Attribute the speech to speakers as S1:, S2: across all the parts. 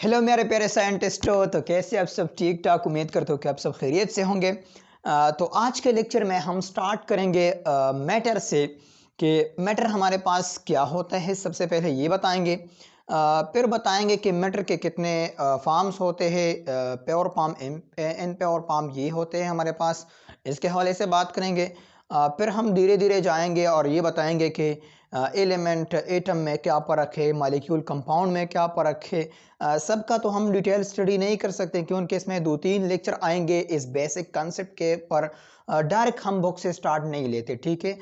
S1: Hello मेरे प्यारे साइंटिस्टों। तो कैसे आप सब ठीक ठाक, उम्मीद करते हो कि आप सब खैरियत से होंगे। तो आज के लेक्चर में हम स्टार्ट करेंगे मैटर से कि मैटर हमारे पास क्या होता है। सबसे पहले ये बताएंगे, फिर बताएंगे कि मैटर के कितने फॉर्म्स होते हैं। Pure form, in pure form ये होते हैं हमारे पास, इसके हवाले से बात करेंगे। फिर हम धीरे धीरे जाएंगे और ये बताएंगे कि एलिमेंट एटम में क्या फ़र्क है, मॉलिक्यूल कंपाउंड में क्या फ़र्क है। सबका तो हम डिटेल स्टडी नहीं कर सकते क्योंकि इसमें 2-3 लेक्चर आएंगे इस बेसिक कंसेप्ट के पर। डायरेक्ट हम बुक से स्टार्ट नहीं लेते, ठीक है।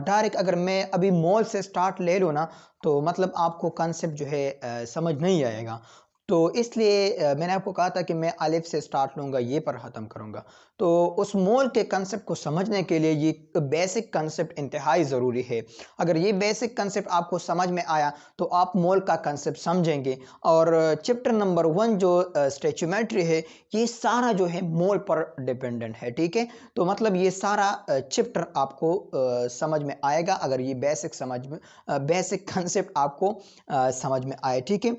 S1: डायरेक्ट अगर मैं अभी मोल से स्टार्ट ले लूँ ना, तो मतलब आपको कंसेप्ट जो है समझ नहीं आएगा। तो इसलिए मैंने आपको कहा था कि मैं अलिफ से स्टार्ट लूँगा, ये पर ख़त्म करूँगा। तो उस मोल के कंसेप्ट को समझने के लिए ये बेसिक कंसेप्ट इंतहाई ज़रूरी है। अगर ये बेसिक कंसेप्ट आपको समझ में आया तो आप मोल का कंसेप्ट समझेंगे। और चैप्टर नंबर 1 जो स्टैच्यूमेट्री है, ये सारा जो है मोल पर डिपेंडेंट है, ठीक है। तो मतलब ये सारा चैप्टर आपको समझ में आएगा अगर ये बेसिक कंसेप्ट आपको समझ में आए, ठीक है।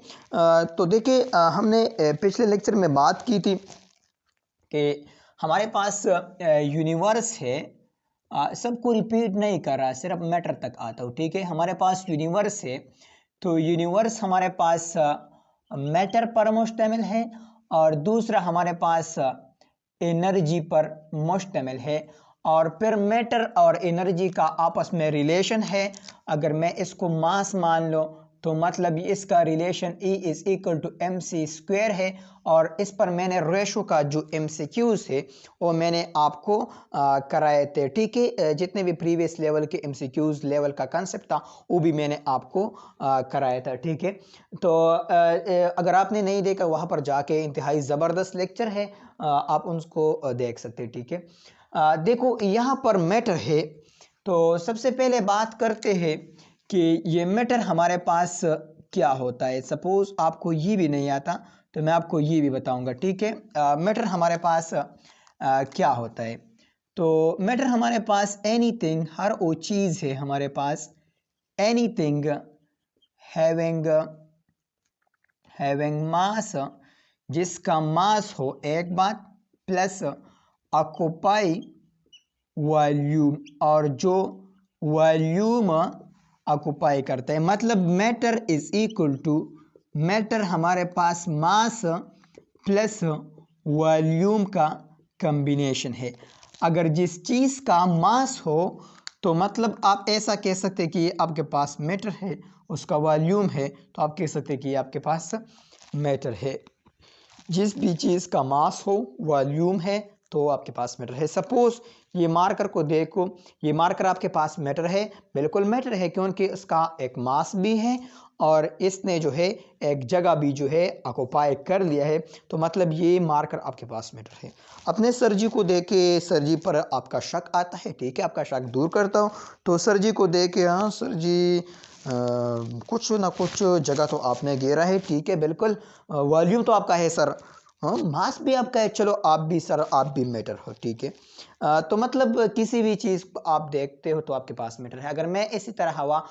S1: तो देखिए, हमने पिछले लेक्चर में बात की थी कि हमारे पास यूनिवर्स है। सबको रिपीट नहीं कर रहा, सिर्फ मैटर तक आता हूँ, ठीक है। हमारे पास यूनिवर्स है, तो यूनिवर्स हमारे पास मैटर पर मुश्तमिल है, और दूसरा हमारे पास एनर्जी पर मुश्तमिल है। और फिर मैटर और एनर्जी का आपस में रिलेशन है। अगर मैं इसको मास मान लो तो मतलब इसका relation E is equal to mc² है। और इस पर मैंने रेशो का जो MCQs है वो मैंने आपको कराए थे, ठीक है। जितने भी प्रीवियस लेवल के MCQs लेवल का कंसेप्ट था वो भी मैंने आपको कराया था, ठीक है। तो अगर आपने नहीं देखा, वहाँ पर जाके इंतहाई ज़बरदस्त लेक्चर है, आप उसको देख सकते हैं, ठीक है। देखो यहाँ पर मैटर है, तो सबसे पहले बात करते हैं कि ये मैटर हमारे पास क्या होता है। सपोज आपको ये भी नहीं आता तो मैं आपको ये भी बताऊंगा, ठीक है। मैटर हमारे पास क्या होता है। तो मैटर हमारे पास एनीथिंग, हर वो चीज़ है हमारे पास, एनीथिंग हैविंग मास, जिसका मास हो एक बात, प्लस ऑक्यूपाई वॉल्यूम, और जो वॉल्यूम ऑक्यूपाई करता है। मतलब matter is equal to, matter हमारे पास मास प्लस वॉल्यूम का कॉम्बिनेशन है। अगर जिस चीज़ का मास हो तो मतलब आप ऐसा कह सकते हैं कि ये आपके पास मैटर है, उसका वॉल्यूम है, तो आप कह सकते हैं कि ये आपके पास मैटर है। जिस भी चीज़ का मास हो, वॉल्यूम है, तो आपके पास मैटर है। सपोज ये मार्कर को देखो, ये मार्कर आपके पास मैटर है, बिल्कुल मैटर है, क्योंकि इसका एक मास भी है और इसने जो है एक जगह भी जो है ऑक्युपाई कर लिया है, तो मतलब ये मार्कर आपके पास मैटर है। अपने सर जी को देखे, सर जी पर आपका शक आता है, ठीक है, आपका शक दूर करता हूँ। तो सर जी को देखे, हाँ सर जी कुछ ना कुछ जगह तो आपने घेरा है, ठीक है, बिल्कुल वॉल्यूम तो आपका है सर, हाँ मास भी आपका है, चलो आप भी सर, आप भी मैटर हो, ठीक है। तो मतलब किसी भी चीज़ आप देखते हो तो आपके पास मैटर है। अगर मैं इसी तरह हवा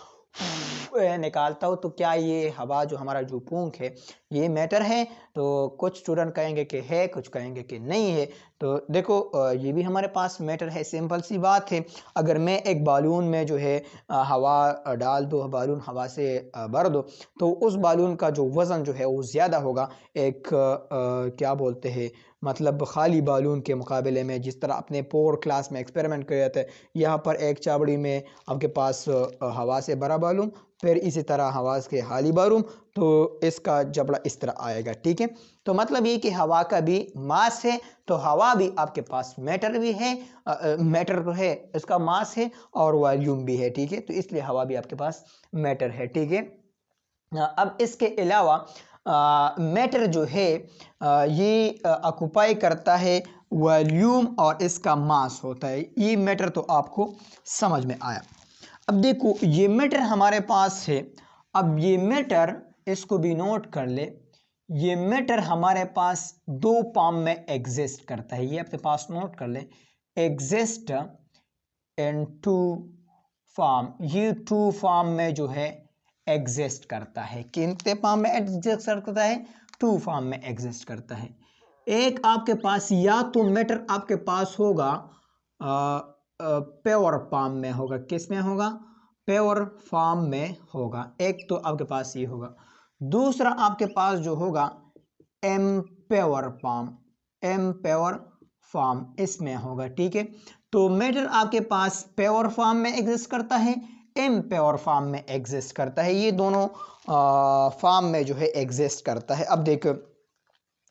S1: निकालता हूँ तो क्या ये हवा जो हमारा जो पूंख है ये मैटर है? तो कुछ स्टूडेंट कहेंगे कि है, कुछ कहेंगे कि नहीं है। तो देखो ये भी हमारे पास मैटर है, सिंपल सी बात है। अगर मैं एक बालून में जो है हवा डाल दो, बालून हवा से भर दो, तो उस बालून का जो वज़न जो है वो ज़्यादा होगा एक क्या बोलते हैं, मतलब खाली बालून के मुकाबले में। जिस तरह अपने पोर क्लास में एक्सपेरिमेंट किया जाता है, यहाँ पर एक चाबड़ी में आपके पास हवा से भरा बालून, फिर इसी तरह हवा के खाली बालून, तो इसका जबड़ा इस तरह आएगा, ठीक है। तो मतलब ये कि हवा का भी मास है, तो हवा भी आपके पास मैटर भी है, मैटर तो है, इसका मास है और वॉल्यूम भी है, ठीक है। तो इसलिए हवा भी आपके पास मैटर है, ठीक है। अब इसके अलावा मैटर जो है ये ऑक्युपाई करता है वॉल्यूम और इसका मास होता है। ये मैटर तो आपको समझ में आया। अब देखो ये मैटर हमारे पास है। अब ये मैटर, इसको भी नोट कर ले, ये मैटर हमारे पास दो फॉर्म में एग्जिस्ट करता है। ये अपने पास नोट कर ले, एग्जिस्ट इन टू फॉर्म। ये टू फॉर्म में जो है एग्जिस्ट करता है। किन फॉर्म में एग्जिस्ट करता है? टू फॉर्म में एग्जिस्ट करता है। एक आपके पास या तो मैटर आपके पास होगा प्योर फॉर्म में होगा, किस में होगा, प्योर फॉर्म में होगा, एक तो आपके पास ये होगा। दूसरा आपके पास जो होगा इम्प्योर फॉर्म, इम्प्योर फॉर्म इसमें होगा, ठीक है। तो मैटर आपके पास प्योर फॉर्म में एग्जिस्ट करता है, इम्प्योर फॉर्म में एग्जिस्ट करता है, ये दोनों फॉर्म में जो है एग्जिस्ट करता है। अब देखो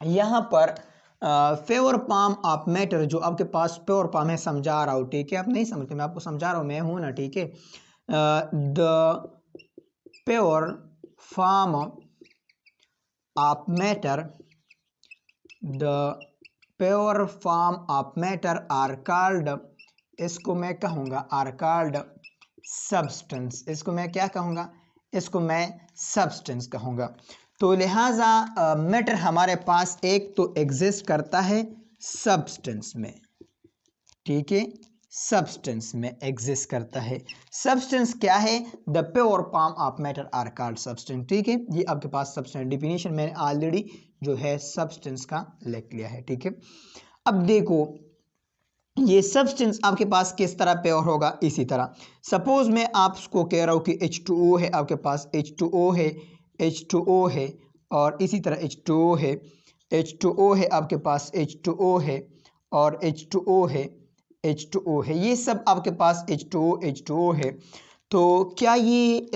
S1: यहाँ पर प्योर फॉर्म ऑफ मैटर जो आपके पास प्योर फॉर्म है, समझा रहा हूँ, ठीक है, आप नहीं समझते, मैं आपको समझा रहा हूँ, मैं हूँ ना, ठीक है। The pure form of matter, the pure form of matter are called, इसको मैं कहूँगा आर कॉल्ड सब्सटेंस, इसको मैं क्या कहूँगा, इसको मैं सब्सटेंस कहूँगा। तो लिहाजा मैटर हमारे पास एक तो एग्जिस्ट करता है सब्सटेंस में, ठीक है, सब्सटेंस में एग्जिस्ट करता है। सब्सटेंस क्या है, the pure form of matter are called substance, ठीक है। ये आपके पास सब्सटेंस डिफिनीशन मैंने ऑलरेडी जो है सब्सटेंस का लिख लिया है, ठीक है। अब देखो ये सब्सटेंस आपके पास किस तरह प्योर होगा, इसी तरह सपोज मैं आपको कह रहा हूँ कि H2O है, आपके पास H2O है, H2O है, और इसी तरह H2O है, H2O है, आपके पास H2O है, और H2O है, H2O है, ये सब आपके पास H2O है। तो क्या ये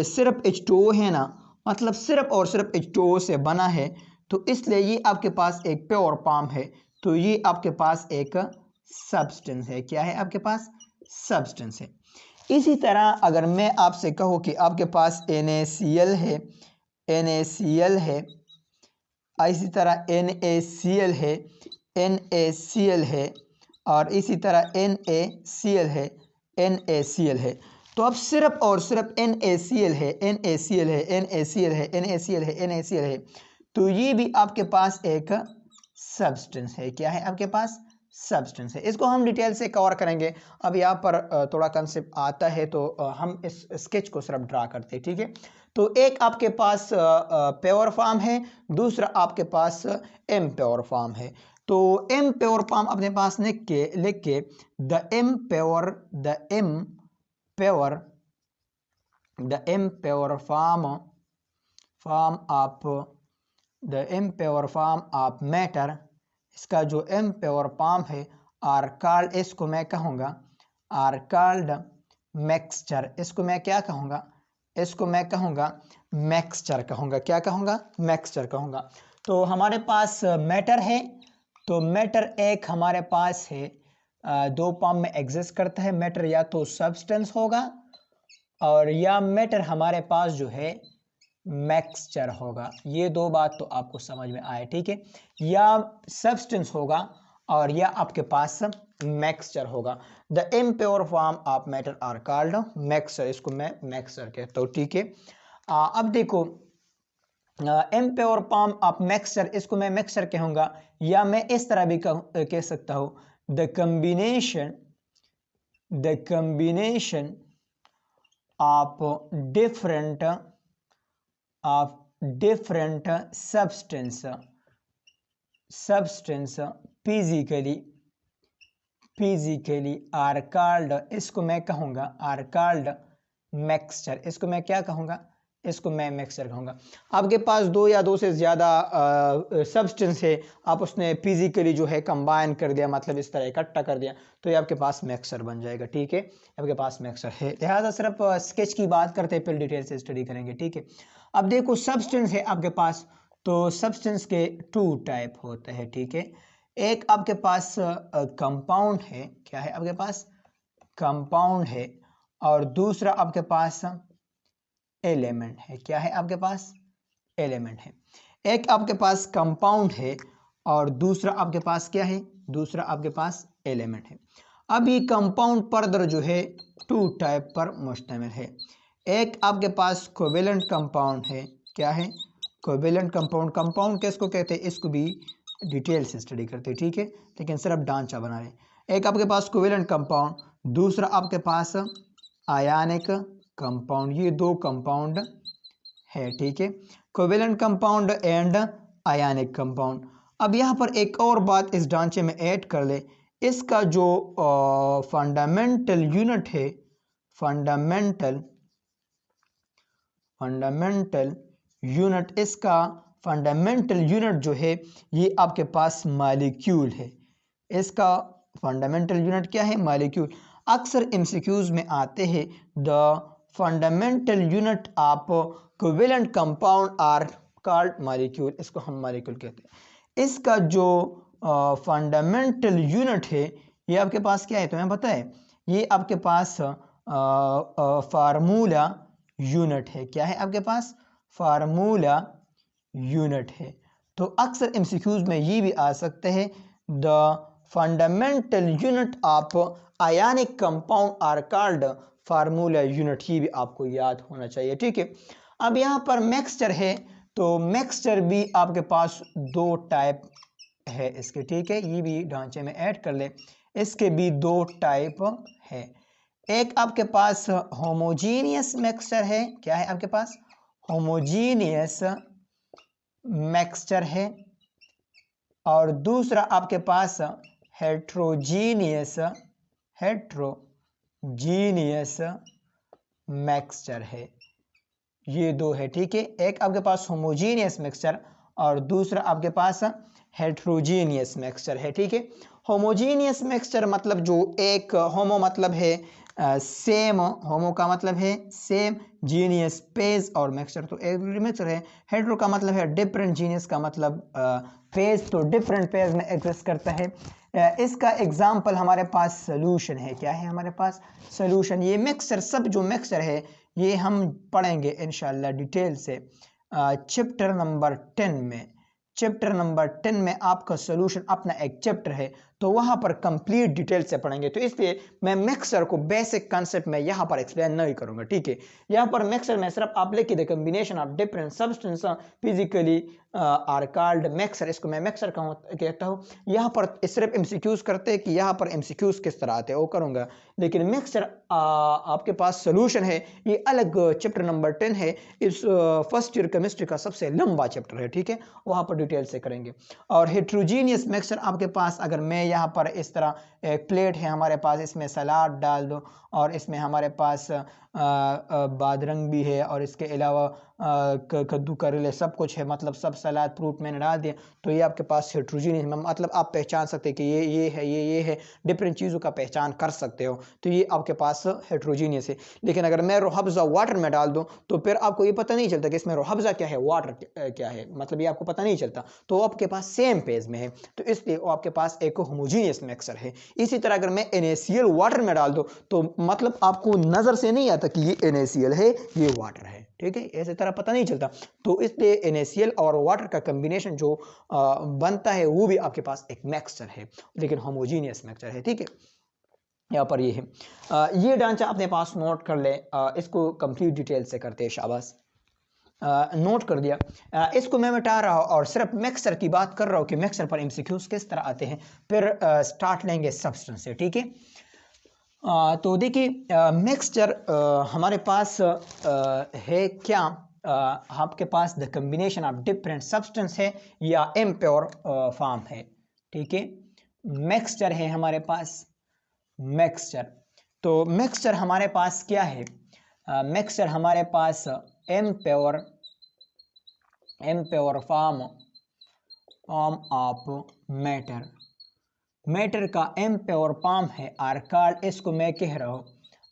S1: सिर्फ H2O है ना, मतलब सिर्फ और सिर्फ H2O से बना है, तो इसलिए ये आपके पास एक प्योर फॉर्म है, तो ये आपके पास एक सब्सटेंस है, क्या है आपके पास, सब्सटेंस है। इसी तरह अगर मैं आपसे कहूँ कि आपके पास NaCl है, NaCl है, इसी तरह NaCl है, NaCl है, और इसी तरह NaCl है, NaCl है, तो अब सिर्फ और सिर्फ NaCl है, NaCl है, NaCl है, NaCl है, NaCl है, तो ये भी आपके पास एक सब्सटेंस है, क्या है आपके पास, सब्सटेंस है। इसको हम डिटेल से कवर करेंगे, अब यहाँ पर थोड़ा कंसेप्ट आता है तो हम इस स्केच को सिर्फ ड्रा करते हैं, ठीक है। तो एक आपके पास प्योर फॉर्म है, दूसरा आपके पास इम्प्योर फॉर्म है। तो इम्प्योर फॉर्म अपने पास लिख के the impure form of matter, इसका जो इम्प्योर फॉर्म है आर कॉल्ड, इसको मैं कहूँगा आर कॉल्ड मिक्सचर, इसको मैं क्या कहूँगा, इसको मैं कहूँगा मिक्सचर कहूँगा, क्या कहूँगा, मिक्सचर कहूँगा। तो हमारे पास मैटर है, तो मैटर एक हमारे पास है दो फॉर्म में एग्जिस्ट करता है, मैटर या तो सब्सटेंस होगा और या मैटर हमारे पास जो है मिक्सचर होगा। ये दो बात तो आपको समझ में आए, ठीक है, या सब्सटेंस होगा और या आपके पास मिक्सचर होगा। The impure form of matter are called mixture, इसको मैं मिक्सचर कहता हूँ, ठीक है। अब देखो इम्प्योर फॉर्म ऑफ मिक्सचर, इसको मैं मिक्सचर कहूँगा, या मैं इस तरह भी कह सकता हूँ the combination of different substance physically are called, इसको मैं कहूँगा आर कॉल्ड मिक्सचर, इसको मैं क्या कहूँगा, इसको मैं मिक्सचर कहूँगा। आपके पास दो या दो से ज़्यादा सब्सटेंस है, आप उसने फिजिकली जो है कंबाइन कर दिया, मतलब इस तरह इकट्ठा कर दिया, तो ये आपके पास मिक्सचर बन जाएगा, ठीक है, आपके पास मिक्सचर है। लिहाजा सिर्फ स्केच की बात करते हैं, फिर डिटेल से स्टडी करेंगे, ठीक है। अब देखो सब्सटेंस है आपके पास, तो सब्सटेंस के टू टाइप होते हैं, ठीक है। एक आपके पास कंपाउंड है, क्या है आपके पास, कंपाउंड है, और दूसरा आपके पास एलिमेंट है, क्या है आपके पास, एलिमेंट है। एक आपके पास कंपाउंड है और दूसरा आपके पास क्या है, दूसरा आपके पास एलिमेंट है। अब ये कंपाउंड फर्दर जो है टू टाइप पर मुश्तमिल है। एक आपके पास कोवेलेंट कंपाउंड है, क्या है, कोवेलेंट कंपाउंड, कंपाउंड किसको कहते हैं, इसको भी डिटेल से स्टडी करते हैं, ठीक है, लेकिन सिर्फ ढांचा बना रहे। एक आपके पास कोवेलेंट कंपाउंड, दूसरा आपके पास आयनिक कंपाउंड, ये दो कंपाउंड है, ठीक है। Covalent compound and ionic compound. अब यहाँ पर एक और बात इस ढांचे में ऐड कर ले, इसका जो फंडामेंटल यूनिट है, फंडामेंटल यूनिट, इसका फंडामेंटल यूनिट जो है ये आपके पास मॉलिक्यूल है। इसका फंडामेंटल यूनिट क्या है? मॉलिक्यूल। अक्सर एमसीक्यूज में आते हैं the fundamental unit of covalent compound are called molecule, इसको हम मॉलिक्यूल कहते हैं। इसका जो फंडामेंटल यूनिट है ये आपके पास क्या है तुम्हें पता है? ये आपके पास फार्मूला यूनिट है। क्या है आपके पास? फार्मूला यूनिट है। तो अक्सर एमसीक्यूज में ये भी आ सकते हैं the fundamental unit of ionic compound are called formula unit, ही भी आपको याद होना चाहिए। ठीक है, अब यहाँ पर मिक्सचर है, तो मिक्सचर भी आपके पास दो टाइप है इसके। ठीक है, ये भी ढांचे में ऐड कर ले, इसके भी दो टाइप है। एक आपके पास होमोजीनियस मिक्सचर है। क्या है आपके पास? होमोजीनियस मिक्सचर है। और दूसरा आपके पास हेट्रोजीनियस मिक्सचर है। ये दो है। ठीक है, एक आपके पास होमोजीनियस मिक्सचर और दूसरा आपके पास हेट्रोजीनियस मिक्सचर है। ठीक है, होमोजीनियस मिक्सचर मतलब जो एक होमो मतलब है सेम, होमो का मतलब है सेम, जीनियस पेज और मिक्सचर तो एक मिक्सचर है। हेट्रो का मतलब है डिफरेंट, जीनियस का मतलब पेज, तो डिफरेंट पेज में एग्जिस्ट करता है। इसका एग्जाम्पल हमारे पास सोल्यूशन है। क्या है हमारे पास? सोल्यूशन। ये मिक्सचर, सब जो मिक्सचर है ये हम पढ़ेंगे इंशाल्लाह डिटेल से चैप्टर नंबर 10 में। चैप्टर नंबर 10 में आपका सोल्यूशन अपना एक चैप्टर है, तो वहां पर कंप्लीट डिटेल से पढ़ेंगे। तो इसलिए मैं मिक्सचर को बेसिक कांसेप्ट में यहां पर एक्सप्लेन नहीं करूंगा। ठीक है, यहां पर मिक्सचर में सिर्फ आप लिखिए the combination of different substance physically are called mixture, इसको मैं मिक्सचर कहता हूं। यहां पर सिर्फ एमसीक्यूज करते हैं कि यहां पर एमसीक्यूज किस तरह आते हैं वो करूंगा, लेकिन मिक्सचर आपके पास सोल्यूशन है, ये अलग चैप्टर नंबर 10 है। इस फर्स्ट ईयर केमिस्ट्री का सबसे लंबा चैप्टर है। ठीक है, वहां पर डिटेल से करेंगे। और हेट्रोजीनियस मिक्सचर आपके पास, अगर मैं यहाँ पर इस तरह एक प्लेट है हमारे पास, इसमें सलाद डाल दो और इसमें हमारे पास बादरंग भी है और इसके अलावा कद्दू करेले सब कुछ है, मतलब सब सलाद फ्रूट मैंने डाल दिया, तो ये आपके पास हेट्रोजीनियस, मतलब आप पहचान सकते हैं कि ये है, डिफरेंट चीज़ों का पहचान कर सकते हो, तो ये आपके पास हेट्रोजीनियस है। लेकिन अगर मैं रोहब्जा वाटर में डाल दूं तो फिर आपको ये पता नहीं चलता कि इसमें रोहब्जा क्या है, वाटर क्या है, मतलब ये आपको पता नहीं चलता, तो वो आपके पास सेम पेज में है, तो इसलिए वो आपके पास एक होमोजीनियस मिक्सचर है। इसी तरह अगर मैं NaCl वाटर में डाल दूं तो मतलब आपको नजर से नहीं आता कि ये NaCl है, ये वाटर है। ठीक है, ऐसे तरह पता नहीं चलता, तो इसलिए NaCl और वाटर का कॉम्बिनेशन जो बनता है वो भी आपके पास एक मिक्सचर है, लेकिन होमोजीनियस मिक्सचर है। ठीक है, यहाँ पर ये है। ये ढांचा अपने पास नोट कर ले, इसको कंप्लीट डिटेल से करते हैं। शाबाश, नोट कर दिया। इसको मैं मिटा रहा हूँ और सिर्फ मिक्सचर की बात कर रहा हूँ कि मिक्सचर पर एमसीक्यूज किस तरह आते हैं, फिर स्टार्ट लेंगे सब्सटेंस से। ठीक है, तो देखिए मिक्सचर हमारे पास है क्या, आपके पास the combination of different substance है या इम्प्योर फॉर्म है। ठीक है, मिक्सचर है हमारे पास, मिक्सचर। तो मिक्सचर हमारे पास क्या है? मिक्सचर हमारे पास impure form of matter, matter का इम्प्योर फॉर्म है आर्काल्ड, इसको मैं कह रहा हूँ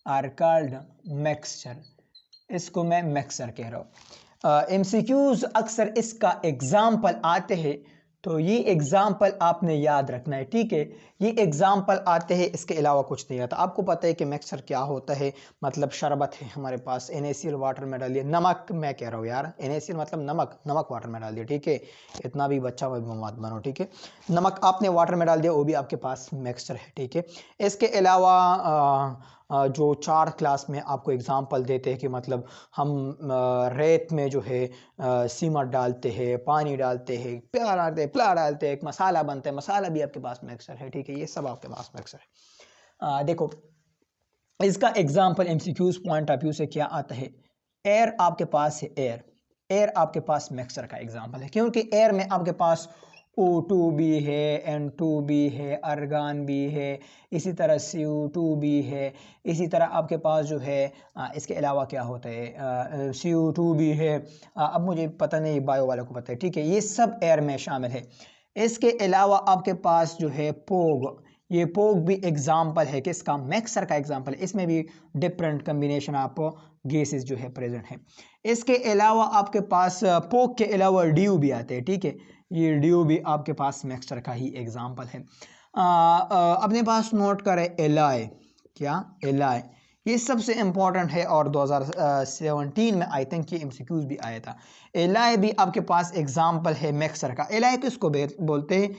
S1: आर्काल्ड मिक्सचर, इसको मैं मिक्सचर कह रहा हूँ। एमसीक्यूज अक्सर इसका एग्जाम्पल आते हैं, तो ये एग्जाम्पल आपने याद रखना है। ठीक है, ये एग्जाम्पल आते हैं, इसके अलावा कुछ नहीं आता। आपको पता है कि मिक्सचर क्या होता है, मतलब शरबत है हमारे पास, NaCl वाटर में डालिए, नमक मैं कह रहा हूँ यार, NaCl मतलब नमक वाटर में डाल दिया। ठीक है, इतना भी बच्चा मत बनो। ठीक है, नमक आपने वाटर में डाल दिया, वो भी आपके पास मिक्सचर है। ठीक है, इसके अलावा जो 4 क्लास में आपको एग्जाम्पल देते हैं कि मतलब हम रेत में जो है सीमट डालते हैं, पानी डालते हैं, प्यार डालते हैं, एक मसाला बनता है, मसाला भी आपके पास मिक्सचर है। ठीक है, ये सब आपके पास मिक्सचर है। देखो इसका example MCQs point of view से क्या आता है। एयर आपके पास है, एयर, एयर आपके पास मिक्सचर का एग्जांपल है, क्योंकि एयर में आपके पास O2 भी है, N2 भी है, अर्गान भी है, इसी तरह CO2 भी है, इसी तरह आपके पास जो है इसके अलावा क्या होता है, CO2 भी है। अब मुझे पता नहीं, बायो वालों को पता है, ठीक है, ये सब एयर में शामिल है। इसके अलावा आपके पास जो है पोग, ये पोग भी एग्जाम्पल है किसका, मिक्सचर का एग्जाम्पल है। इसमें भी डिफरेंट कम्बिनेशन ऑफ गैसेस जो है प्रेजेंट है। इसके अलावा आपके पास पोग के अलावा ड्यू भी आते हैं, ठीक है, ये ड्यू भी आपके पास मिक्सचर का ही एग्जाम्पल है। अपने पास नोट करें एलाई, क्या एलाई, ये सबसे इम्पोर्टेंट है और 2017 में आई थिंक ये एमसीक्यूज भी आया था। एलाई भी आपके पास एग्जाम्पल है मिक्सचर का। एलाई किसको बोलते हैं,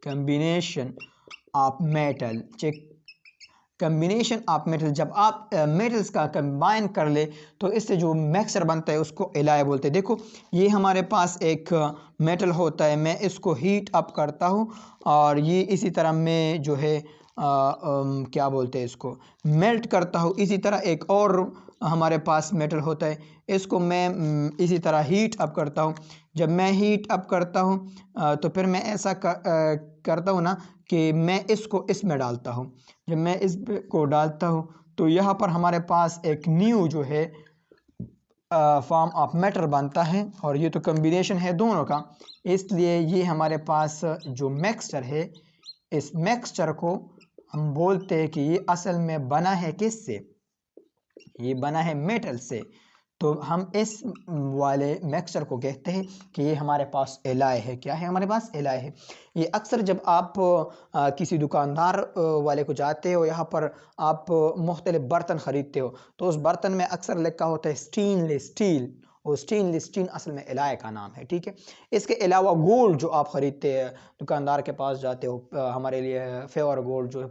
S1: combination of metal, check, combination of metal, जब आप मेटल्स का कंबाइन कर ले तो इससे जो मिक्सचर बनता है उसको एलाई बोलते हैं। देखो ये हमारे पास एक मेटल होता है, मैं इसको हीट अप करता हूँ और ये इसी तरह मैं जो है क्या बोलते हैं इसको मेल्ट करता हूँ। इसी तरह एक और हमारे पास मेटल होता है, इसको मैं इसी तरह हीट अप करता हूँ। जब मैं हीट अप करता हूँ तो फिर मैं ऐसा करता हूँ ना कि मैं इसको इसमें डालता हूँ। जब मैं इसको डालता हूँ तो यहाँ पर हमारे पास एक न्यू जो है फॉर्म ऑफ मैटर बनता है, और ये तो कम्बिनेशन है दोनों का, इसलिए ये हमारे पास जो मिक्सचर है, इस मिक्सचर को हम बोलते हैं कि ये असल में बना है किससे, ये बना है मेटल से। तो हम इस वाले मिक्सचर को कहते हैं कि ये हमारे पास एलाई है। क्या है हमारे पास, एलाई है। ये अक्सर जब आप किसी दुकानदार वाले को जाते हो, यहाँ पर आप मुख्तलिफ बर्तन ख़रीदते हो तो उस बर्तन में अक्सर लिखा होता है स्टेनलेस स्टील, और स्टेनलेस स्टील असल में एलाई का नाम है, ठीक है। इसके अलावा गोल्ड जो आप ख़रीदते हैं, दुकानदार के पास जाते हो, हमारे लिए फेवर गोल्ड जो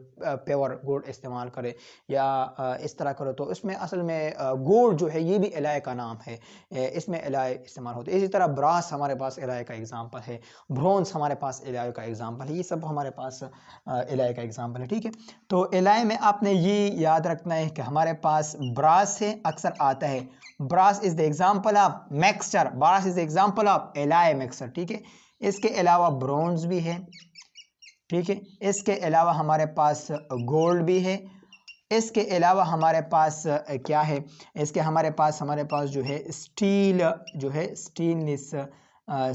S1: पेवर गोल्ड इस्तेमाल करें या इस तरह करो, तो इसमें असल में गोल्ड जो है ये भी एलाई का नाम है, इसमें एलाई इस्तेमाल होते हैं। इसी तरह ब्रास हमारे पास एलाई का एग्जांपल है, ब्रॉन्ज हमारे पास एलाई का एग्जांपल है, ये सब हमारे पास एलाई का एग्जांपल है, ठीक है। तो एलाई में आपने ये याद रखना है कि हमारे पास ब्रास है, अक्सर आता है brass is the example of mixture, brass is the example of alloy mixture, ठीक है। इसके अलावा ब्रॉन्ज भी है, ठीक है। इसके अलावा हमारे पास गोल्ड भी है। इसके अलावा हमारे पास क्या है, हमारे पास जो है स्टील, जो है स्टेनलेस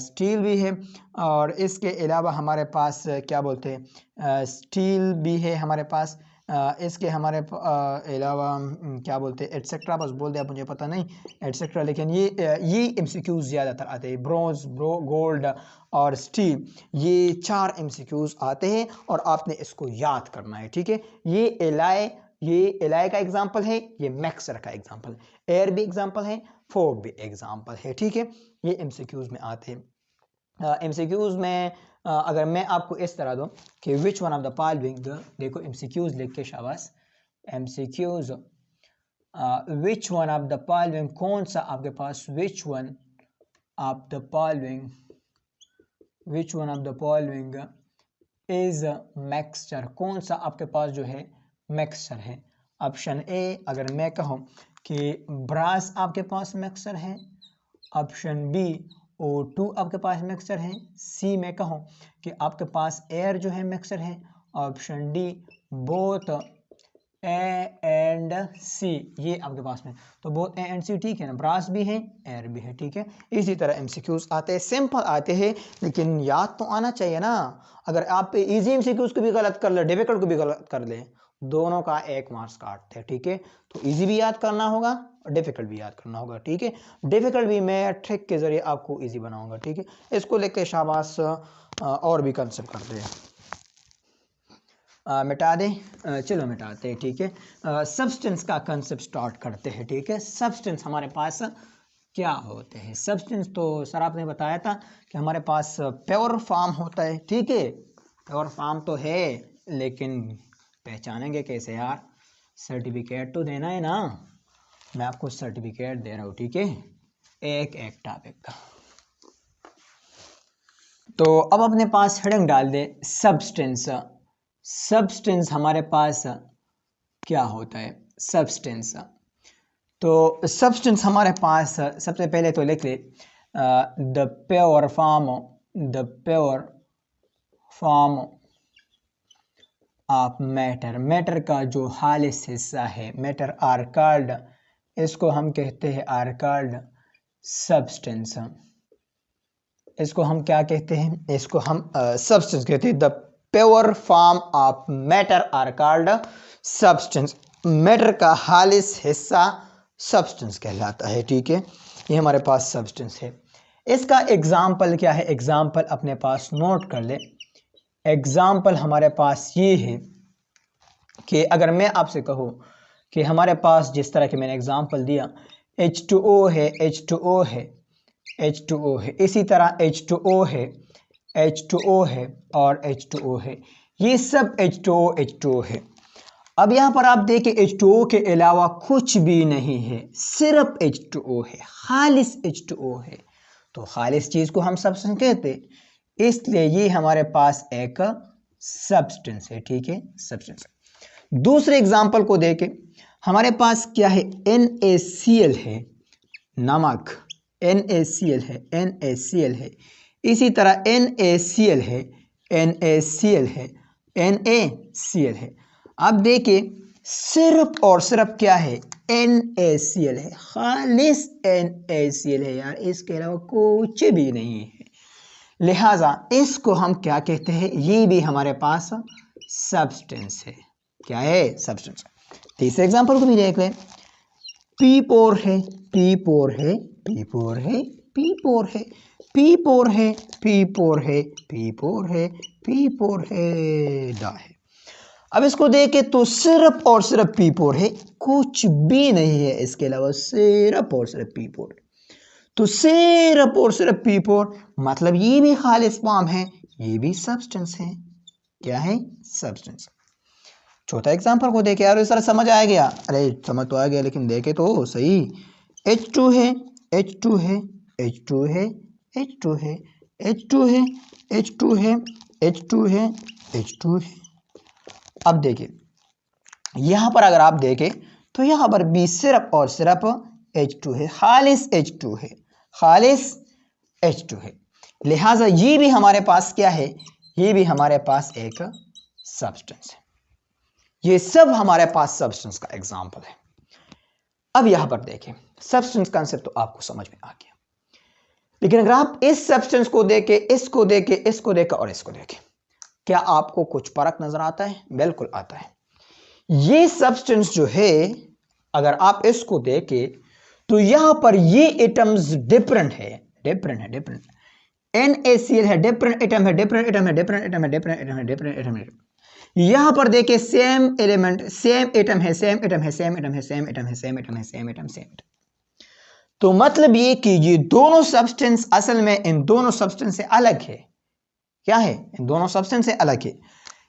S1: स्टील भी है। और इसके अलावा हमारे पास क्या बोलते हैं, स्टील भी है हमारे पास। इसके हमारे अलावा क्या बोलते हैं, एटसेट्रा, बस बोल दिया, मुझे पता नहीं एटसेट्रा। लेकिन ये एमसीक्यूज ज़्यादातर आते हैं, ब्रॉन्ज, गोल्ड और स्टील, ये 4 एमसीक्यूज आते हैं और आपने इसको याद करना है, ठीक है। ये एलाई का एग्जाम्पल है, ये मिक्सचर का एग्जाम्पल है, एयर भी एग्जाम्पल है, फोग भी एग्जाम्पल है, ठीक है। ये एमसीक्यूज में आते हैं। एमसीक्यूज में अगर मैं आपको इस तरह दूं कि which one of the following, देखो एमसीक्यूज लिख के शाबाश, MCQs which one of the following, कौन सा आपके पास, which one of the following, which one of the following is mixture, कौन सा आपके पास जो है मिक्सचर है। ऑप्शन ए अगर मैं कहूँ कि ब्रास आपके पास मिक्सचर है, ऑप्शन बी O2 आपके पास मिक्सचर है, सी में कहूँ कि आपके पास एयर जो है मिक्सचर है, option D both A and C, ये आपके पास में, तो बोथ ए एंड सी, ठीक है ना, ब्रास भी है एयर भी है, ठीक है। इसी तरह एमसीक्यूज आते हैं, सिंपल आते हैं, लेकिन याद तो आना चाहिए ना। अगर आप इजी एमसीक्यूज को भी गलत कर ले, डिफिकल्ट को भी गलत कर ले, दोनों का 1 मार्क्स काटते हैं, ठीक है। तो इजी भी याद करना होगा और डिफिकल्ट भी याद करना होगा, ठीक है। डिफिकल्ट भी मैं ट्रिक के जरिए आपको इजी बनाऊंगा, ठीक है। इसको लेके शाबाश और भी कंसेप्ट करते हैं, मिटा दें, चलो मिटाते हैं, ठीक है। सब्सटेंस का कंसेप्ट स्टार्ट करते हैं, ठीक है। सब्सटेंस हमारे पास क्या होते हैं, सब्सटेंस तो सर आपने बताया था कि हमारे पास प्योर फॉर्म होता है, ठीक है, प्योर फॉर्म तो है, लेकिन पहचानेंगे कैसे यार, सर्टिफिकेट तो देना है ना, मैं आपको सर्टिफिकेट दे रहा हूँ, ठीक है, एक एक टॉपिक का। तो अब अपने पास हेडिंग डाल दे सब्सटेंस। सब्सटेंस हमारे पास क्या होता है, सब्सटेंस, तो सब्सटेंस हमारे पास सबसे पहले तो लिख ले the pure form of matter. Matter का जो खालिस हिस्सा है, मैटर आर कॉल्ड, इसको हम कहते हैं आर कॉल्ड सब्सटेंस। इसको हम क्या कहते हैं? इसको हम सब्सटेंस कहते हैं। The pure form of matter are called substance. Matter का खालिस हिस्सा सब्सटेंस कहलाता है। ठीक है, ये हमारे पास सब्सटेंस है। इसका एग्जाम्पल क्या है? एग्जाम्पल अपने पास नोट कर ले। एग्जाम्पल हमारे पास ये है कि अगर मैं आपसे कहूँ कि हमारे पास जिस तरह के मैंने एग्जाम्पल दिया, H2O है, H2O है, H2O है, इसी तरह H2O है, H2O है और H2O है, ये सब H2O है। अब यहाँ पर आप देखें H2O के अलावा कुछ भी नहीं है, सिर्फ H2O है, खालिस H2O है। तो खालिस चीज को हम सब्सटेंस कहते, इसलिए ये हमारे पास एक सब्सटेंस है। ठीक है, सब्सटेंस। दूसरे एग्जांपल को देखें, हमारे पास क्या है? NaCl है, नमक NaCl है, NaCl है, इसी तरह NaCl है, NaCl है, NaCl है। अब देखिए सिर्फ और सिर्फ क्या है? NaCl है, खालिस NaCl है यार, इसके अलावा कुछ भी नहीं है। लिहाजा इसको हम क्या कहते हैं? ये भी हमारे पास सब्सटेंस है। क्या है? सब्सटेंस। तीसरे एग्जांपल को भी देख लें। P4 है, P4 है, P4 है, P4 है, P4 है, P4 है, P4 है, P4 है, डा है। अब इसको देखे तो सिर्फ और सिर्फ P4 है, कुछ भी नहीं है इसके अलावा, सिर्फ और सिर्फ P4 है। तो सिर्फ और सिर्फ P4 मतलब ये भी खालिस फॉर्म है, ये भी सब्सटेंस है। क्या है? सब्सटेंस। चौथा एग्जांपल को देखे यार, इस तरह समझ आ गया? अरे समझ तो आ गया, लेकिन देखे तो सही। H2 है, H2 है, H2 है, H2 है, H2 है, H2 है, H2 है, H2 है। अब देखिए यहां पर अगर आप देखें तो यहां पर भी सिर्फ और सिर्फ H2 है, खालिस H2 है, खालिस H2 है। लिहाजा ये भी हमारे पास क्या है? ये भी हमारे पास एक सब्सटेंस है। ये सब हमारे पास सब्सटेंस का एग्जांपल है। अब यहां पर देखें, सब्सटेंस कंसेप्ट तो आपको समझ में आ गया, लेकिन अगर आप इस सब्सटेंस को देखें, इसको देखें, इसको देखें और इसको देखें, क्या आपको कुछ फर्क नजर आता है? बिल्कुल आता है। ये सब्सटेंस जो है, अगर आप इसको देखें तो यहां पर ये एटम्स डिफरेंट है, डिफरेंट है, डिफरेंट। NaCl है, डिफरेंट एटम है, डिफरेंट एटम है, डिफरेंट एटम है, डिफरेंट एटम है, डिफरेंट एटम है। यहां पर देखिए सेम एलिमेंट, सेम एटम है, सेम एटम है, सेम एटम है, सेम एटम है, सेम एटम है, सेम एटम, सेम एटम। तो मतलब ये कि ये दोनों सब्सटेंस असल में इन दोनों सब्सटेंस से अलग है। क्या है? इन दोनों सब्सटेंस से अलग है।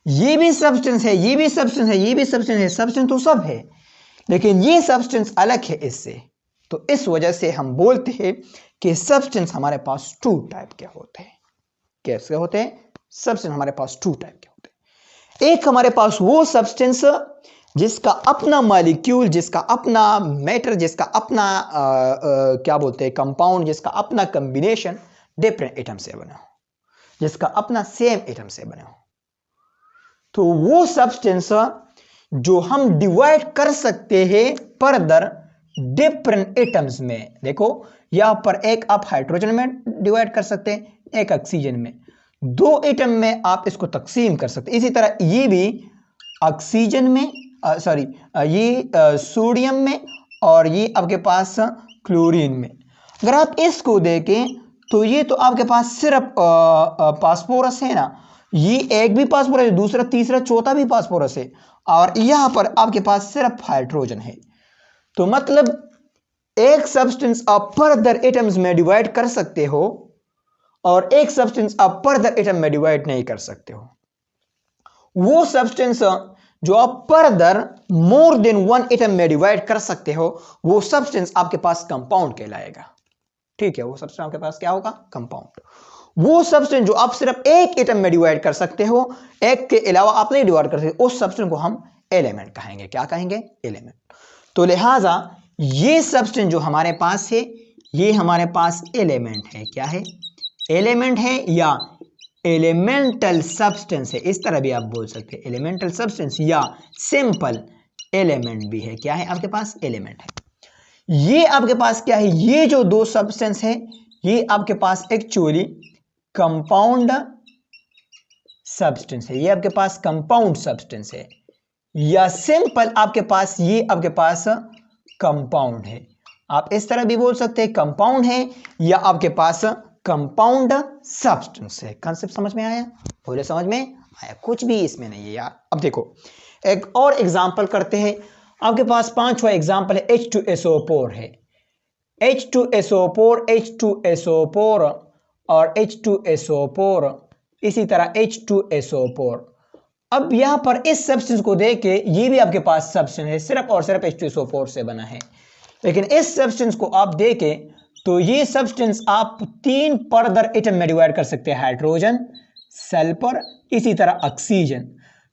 S1: ये भी सब्सटेंस है, ये भी सब्सटेंस है, ये भी सब्सटेंस है, सब्सटेंस तो सब है, लेकिन ये सब्सटेंस अलग है इससे। तो इस वजह से हम बोलते हैं कि सब्सटेंस हमारे पास टू टाइप के होते हैं। कैसे होते हैं? सब्सटेंस हमारे पास टू टाइप के होते हैं। एक हमारे पास वो सब्सटेंस जिसका अपना मॉलिक्यूल, जिसका अपना मैटर, जिसका अपना क्या बोलते हैं कंपाउंड, जिसका अपना कॉम्बिनेशन डिफरेंट एटम से बना हो, जिसका अपना सेम एटम से बना हो। तो वो सब्सटेंस जो हम डिवाइड कर सकते हैं फर्दर डिफरेंट एटम्स में। देखो यहां पर एक आप हाइड्रोजन में डिवाइड कर सकते हैं, एक ऑक्सीजन में, दो एटम में आप इसको तकसीम कर सकते हैं। इसी तरह ये भी ऑक्सीजन में, ये सोडियम में, और ये आपके पास क्लोरीन में। अगर आप इसको देखें तो ये तो आपके पास सिर्फ फास्फोरस है ना, ये एक भी फास्फोरस है, दूसरा, तीसरा, चौथा भी फास्फोरस है, और यहां पर आपके पास सिर्फ हाइड्रोजन है। तो मतलब एक सब्सटेंस आप फर्दर एटम्स में डिवाइड कर सकते हो और एक सब्सटेंस आप फर्दर एटम में डिवाइड नहीं कर सकते हो। वो सब्सटेंस जो आप further more than one atom में डिवाइड कर सकते हो, वो सब्सटेंस आपके पास कंपाउंड कहलाएगा। ठीक है, वो सब्सटेंस आपके पास क्या होगा? कंपाउंड। वो सब्सटेंस जो आप सिर्फ एक एटम में डिवाइड कर सकते हो, एक के अलावा आप नहीं डिवाइड कर सकते, उस सब्सटेंस को हम एलिमेंट कहेंगे। क्या कहेंगे? एलिमेंट। तो लिहाजा ये सब्सटेंस जो हमारे पास है ये हमारे पास एलिमेंट है। क्या है? एलिमेंट है या एलिमेंटल सब्सटेंस है, इस तरह भी आप बोल सकते हैं। एलिमेंटल सब्सटेंस या सिंपल एलिमेंट भी है। क्या है आपके पास? एलिमेंट है। ये आपके पास क्या है? ये जो दो सब्सटेंस है ये आपके पास एक्चुअली कंपाउंड सब्सटेंस है। ये आपके पास कंपाउंड सब्सटेंस है या सिंपल आपके पास ये आपके पास कंपाउंड है। आप इस तरह भी बोल सकते हैं कंपाउंड है या आपके पास कंपाउंड सब्सटेंस है। कंसेप्ट समझ में आया? बोले समझ में आया? कुछ भी इसमें नहीं है यार। अब देखो एक और एग्जांपल करते हैं। आपके पास पांचवा एग्जांपल है H2SO4 है। H2SO4 H2SO4 और H2SO4 इसी तरह H2SO4। अब यहां पर इस सब्सटेंस को देख के ये भी आपके पास सब्सटेंस है, सिर्फ और सिर्फ H2SO4 से बना है। लेकिन इस सब्सटेंस को आप देखें तो ये सब्सटेंस आप तीन फर्दर एटम में डिवाइड कर सकते हैं, हाइड्रोजन, सल्फर, इसी तरह ऑक्सीजन।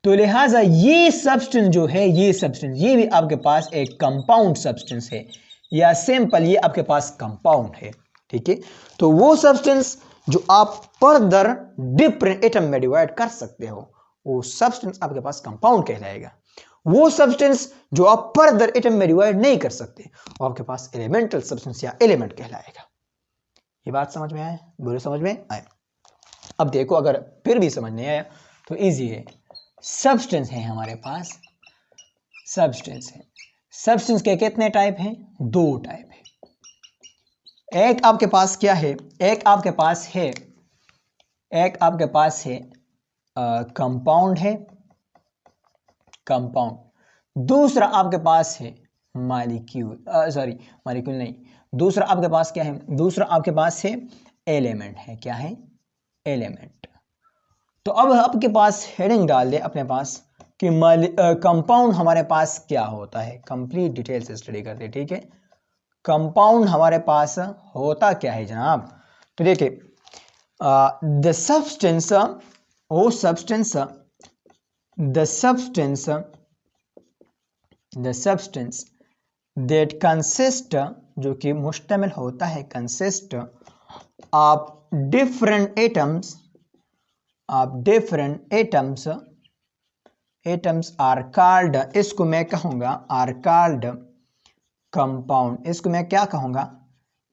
S1: तो लिहाजा ये सब्सटेंस जो है ये सब्सटेंस ये भी आपके पास एक कंपाउंड सब्सटेंस है या सिंपल ये आपके पास कंपाउंड है। ठीक है, तो वो सब्सटेंस जो आप फर्दर डिफरेंट एटम में डिवाइड कर सकते हो वो सब्सटेंस आपके पास कंपाउंड कहलाएगा। वो सब्सटेंस जो आप फर्दर एटम में डिवाइड नहीं कर सकते वो आपके पास एलिमेंटल सब्सटेंस या एलिमेंट कहलाएगा। ये बात समझ में आया? बोलो समझ में आया? अब देखो अगर फिर भी समझ नहीं आया तो इजी है। सब्सटेंस है हमारे पास, सब्सटेंस है। सब्सटेंस के कितने टाइप हैं? दो टाइप है। एक आपके पास क्या है? एक आपके पास है कंपाउंड है, कंपाउंड। दूसरा आपके पास है मॉलिक्यूल, मॉलिक्यूल नहीं, दूसरा आपके पास क्या है? दूसरा आपके पास है एलिमेंट है। क्या है? एलिमेंट। तो अब आपके पास हेडिंग डाल दे अपने पास कि कंपाउंड हमारे पास क्या होता है। कंप्लीट डिटेल से स्टडी करते। ठीक है, कंपाउंड हमारे पास होता क्या है जनाब? तो देखिए द सब्सटेंस, वो substance, the substance that consist, जो कि मुश्तमिल होता है, consist of different atoms, atoms are called, इसको मैं कहूंगा आर कॉल्ड कंपाउंड। इसको मैं क्या कहूंगा?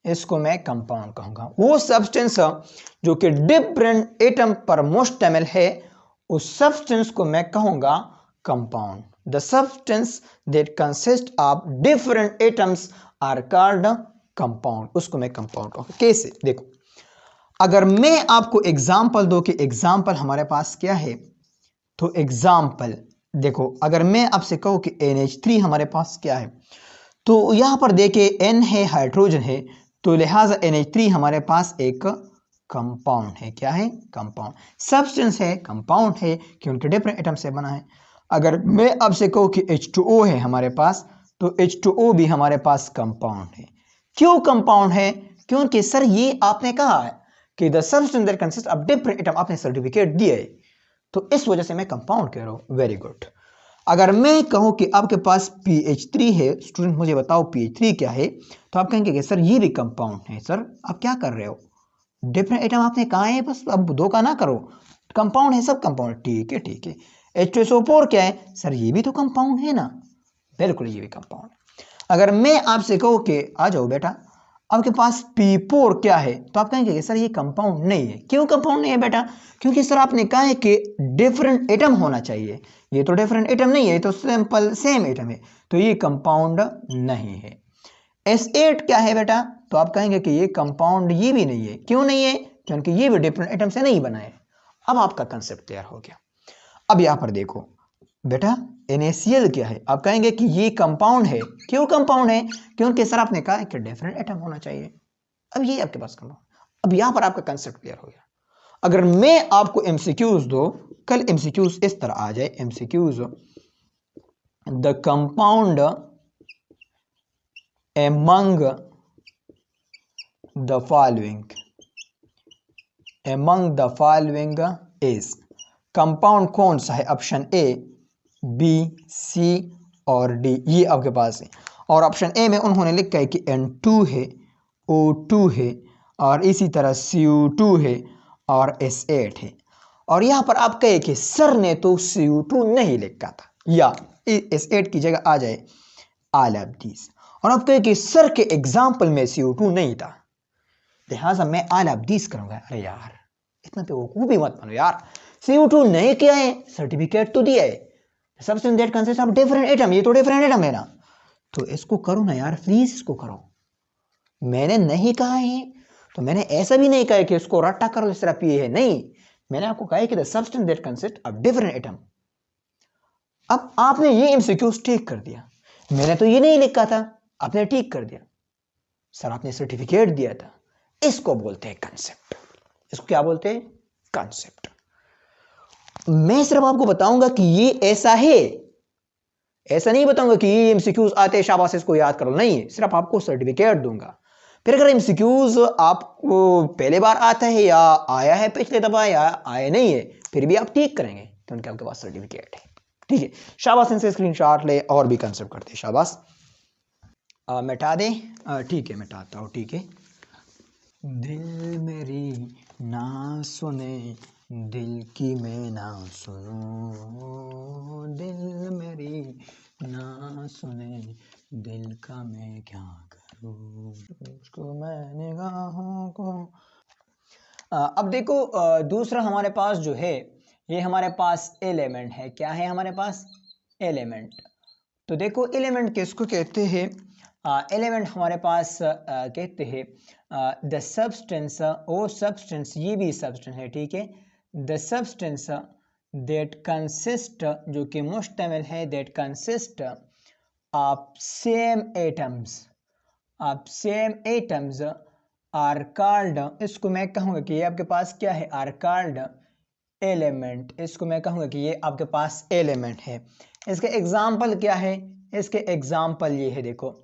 S1: इसको मैं कंपाउंड कहूंगा। वो सब्सटेंस जो कि डिफरेंट एटम पर मुश्तमिल है उस सब्सटेंस को मैं कहूंगा compound. The substance that consist of different atoms are called compound, उसको मैं कंपाउंड कहूंगा। कैसे? देखो अगर मैं आपको एग्जांपल दो कि एग्जांपल हमारे पास क्या है, तो एग्जांपल देखो अगर मैं आपसे कहूं कि NH3 हमारे पास क्या है, तो यहां पर देखिए N है, हाइड्रोजन है, तो लिहाजा NH3 हमारे पास एक कंपाउंड है। क्या है? कंपाउंड। सब्सटेंस है, कंपाउंड है क्योंकि डिफरेंट एटम से बना है। अगर मैं आपसे कहूं कि H2O है हमारे पास, तो H2O भी हमारे पास कंपाउंड है। क्यों कंपाउंड है? क्योंकि सर ये आपने कहा है कि the substance that consist of different atom, आपने सर्टिफिकेट दिया है, तो इस वजह से मैं कंपाउंड कह रहा हूं। Very good. अगर मैं कहूं कि आपके पास PH3 है, स्टूडेंट मुझे बताओ PH3 क्या है, तो आप कहेंगे कि सर ये भी कंपाउंड है। सर आप क्या कर रहे हो? डिफरेंट एटम आपने कहा है, बस अब धोखा ना करो, कंपाउंड है, सब कंपाउंड। ठीक है ठीक है। H2SO4 क्या है? सर ये भी तो कंपाउंड है ना। बिल्कुल ये भी कंपाउंड। अगर मैं आपसे कहूं कि आ जाओ बेटा आपके पास P4 क्या है, तो आप कहेंगे कि सर ये कंपाउंड नहीं है। क्यों कंपाउंड नहीं है बेटा? क्योंकि सर आपने कहा है कि डिफरेंट एटम होना चाहिए, ये तो डिफरेंट एटम नहीं है, ये तो सिंपल सेम एटम है, तो ये कंपाउंड नहीं है। S8 क्या है बेटा? तो आप कहेंगे कि ये कंपाउंड, ये भी नहीं है। क्यों नहीं है? क्योंकि ये भी डिफरेंट एटम से नहीं बना है। अब आपका कंसेप्ट क्लियर हो गया। अब यहां पर देखो बेटा NaCl क्या है? आप कहेंगे कि ये कंपाउंड है। क्यों कंपाउंड है? क्योंकि सर आपने कहा है कि डिफरेंट एटम होना चाहिए। अब ये आपके पास कंपाउंड। अब यहां पर आपका कंसेप्ट क्लियर हो गया। अगर मैं आपको MCQs दो, कल MCQs इस तरह आ जाए, MCQs the compound among the following is, compound कौन सा है? ऑप्शन A, B, C और D, ये आपके पास है। और ऑप्शन ए में उन्होंने लिखा है कि N2 है, O2 है और इसी तरह CO2 है और S8 है। और यहाँ पर आप कहे कि सर ने तो CO2 नहीं लिखा था, या S8 की जगह आ जाए ऑल ऑफ दीज। और आप कहे कि सर के एग्जाम्पल में CO2 नहीं था, लिहाजा मैं ऑल ऑफ दीज करूंगा। अरे यार इतना बेवकूफ भी मत बनो यार, CO2 नहीं किया है, सर्टिफिकेट तो दिया है, substance that consist of different atom, ये तो डिफरेंट एटम है ना, तो इसको करो ना यार, प्लीज इसको करो। मैंने नहीं कहा है, तो मैंने ऐसा भी नहीं कहा कि इसको रट्टा करो इस तरह पिए है, नहीं, मैंने आपको कहा है कि the substance that consist of different atom. अब आपने ये एमसीक्यूज ठीक कर दिया, मैंने तो ये नहीं लिखा था, आपने ठीक कर दिया, सर आपने सर्टिफिकेट दिया था, इसको बोलते हैं कंसेप्ट। इसको क्या बोलते हैं? कंसेप्ट। मैं सिर्फ आपको बताऊंगा कि ये ऐसा है, ऐसा नहीं बताऊंगा कि ये एमसीक्यूज आते हैं शाबाश इसको याद करो, नहीं, सिर्फ आपको सर्टिफिकेट दूंगा। फिर अगर एमसीक्यूज आपको पहले बार आता है या आया है पिछले दफा या आया नहीं है, फिर भी आप ठीक करेंगे तो उनके आपके पास सर्टिफिकेट है। ठीक है, शाबाश, इनसे स्क्रीनशॉट ले और भी कंसेप्ट करते हैं। शाबाश, मिटा दें? ठीक है, मिटाता हूँ। ठीक है, दिल मेरी ना सुने, दिल की मैं ना सुनूं, दिल मेरी ना सुने, दिल का मैं क्या करूं, उसको मैं निगाहों को। अब देखो, दूसरा हमारे पास जो है, ये हमारे पास एलिमेंट है। क्या है हमारे पास? एलिमेंट। तो देखो एलिमेंट किसको कहते हैं? एलिमेंट हमारे पास कहते हैं द सब्सटेंस, ओ सब्सटेंस, ये भी सब्सटेंस है, ठीक है, द सब्सटेंस दैट कंसिस्ट, जो कि मुश्तमिल है, that consist of same atoms, of same atoms are called, इसको मैं कहूँगा कि ये आपके पास क्या है? Are called element. इसको मैं कहूँगा कि ये आपके पास एलिमेंट है। इसके एग्जाम्पल क्या है? इसके एग्जाम्पल ये है, देखो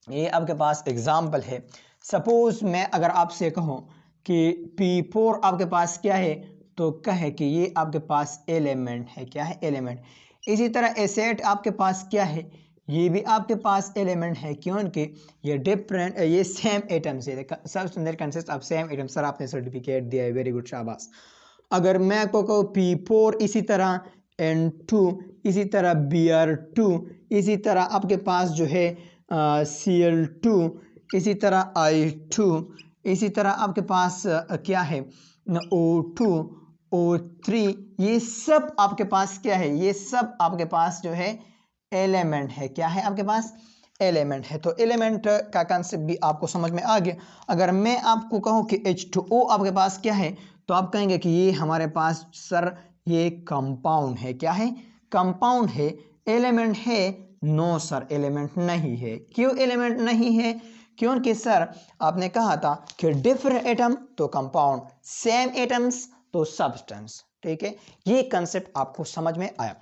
S1: ये आपके पास एग्जाम्पल है। सपोज मैं अगर आपसे कहूँ कि P4 आपके पास क्या है, तो कहे कि ये आपके पास एलिमेंट है। क्या है? एलिमेंट। इसी तरह S8 आपके पास क्या है? ये भी आपके पास एलिमेंट है, क्योंकि ये डिफरेंट, ये सेम एटम्स है, सब consist of same atom. Sir आपने सर्टिफिकेट दिया है, वेरी गुड, शाबाश। अगर मैं आपको कहूँ P4, इसी तरह N2, इसी तरह Br2, इसी तरह आपके पास जो है Cl2, इसी तरह I2, इसी तरह आपके पास क्या है? O2, O3, ये सब आपके पास क्या है? ये सब आपके पास जो है एलिमेंट है। क्या है आपके पास? एलिमेंट है। तो एलिमेंट का कंसेप्ट भी आपको समझ में आ गया। अगर मैं आपको कहूँ कि H2O आपके पास क्या है, तो आप कहेंगे कि ये हमारे पास सर ये कंपाउंड है। क्या है? कंपाउंड है। एलिमेंट है? नो सर, एलिमेंट नहीं है। क्यों एलिमेंट नहीं है? क्योंकि सर आपने कहा था कि डिफरेंट एटम तो कंपाउंड, सेम एटम्स तो सब्सटेंस। ठीक है, ये कंसेप्ट आपको समझ में आया।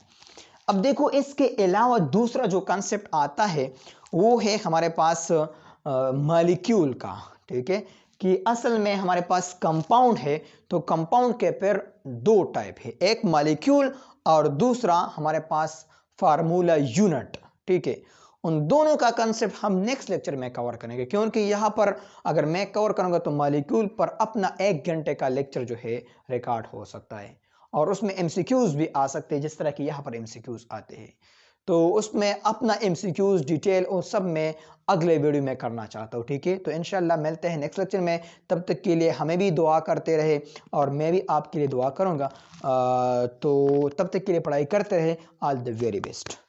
S1: अब देखो इसके अलावा दूसरा जो कंसेप्ट आता है वो है हमारे पास मॉलिक्यूल का। ठीक है, कि असल में हमारे पास कंपाउंड है, तो कंपाउंड के फिर दो टाइप है, एक मॉलिक्यूल और दूसरा हमारे पास फार्मूला यूनिट। ठीक है, उन दोनों का कंसेप्ट हम नेक्स्ट लेक्चर में कवर करेंगे, क्योंकि यहाँ पर अगर मैं कवर करूंगा तो मॉलिक्यूल पर अपना 1 घंटे का लेक्चर जो है रिकॉर्ड हो सकता है, और उसमें एमसीक्यूज भी आ सकते हैं, जिस तरह कि यहाँ पर एमसीक्यूज आते हैं। तो उसमें अपना एमसीक्यूज डिटेल उस सब में अगले वीडियो में करना चाहता हूँ। ठीक है, तो इंशाल्लाह मिलते हैं नेक्स्ट लेक्चर में। तब तक के लिए हमें भी दुआ करते रहे और मैं भी आपके लिए दुआ करूँगा। तो तब तक के लिए पढ़ाई करते रहे। All the very best.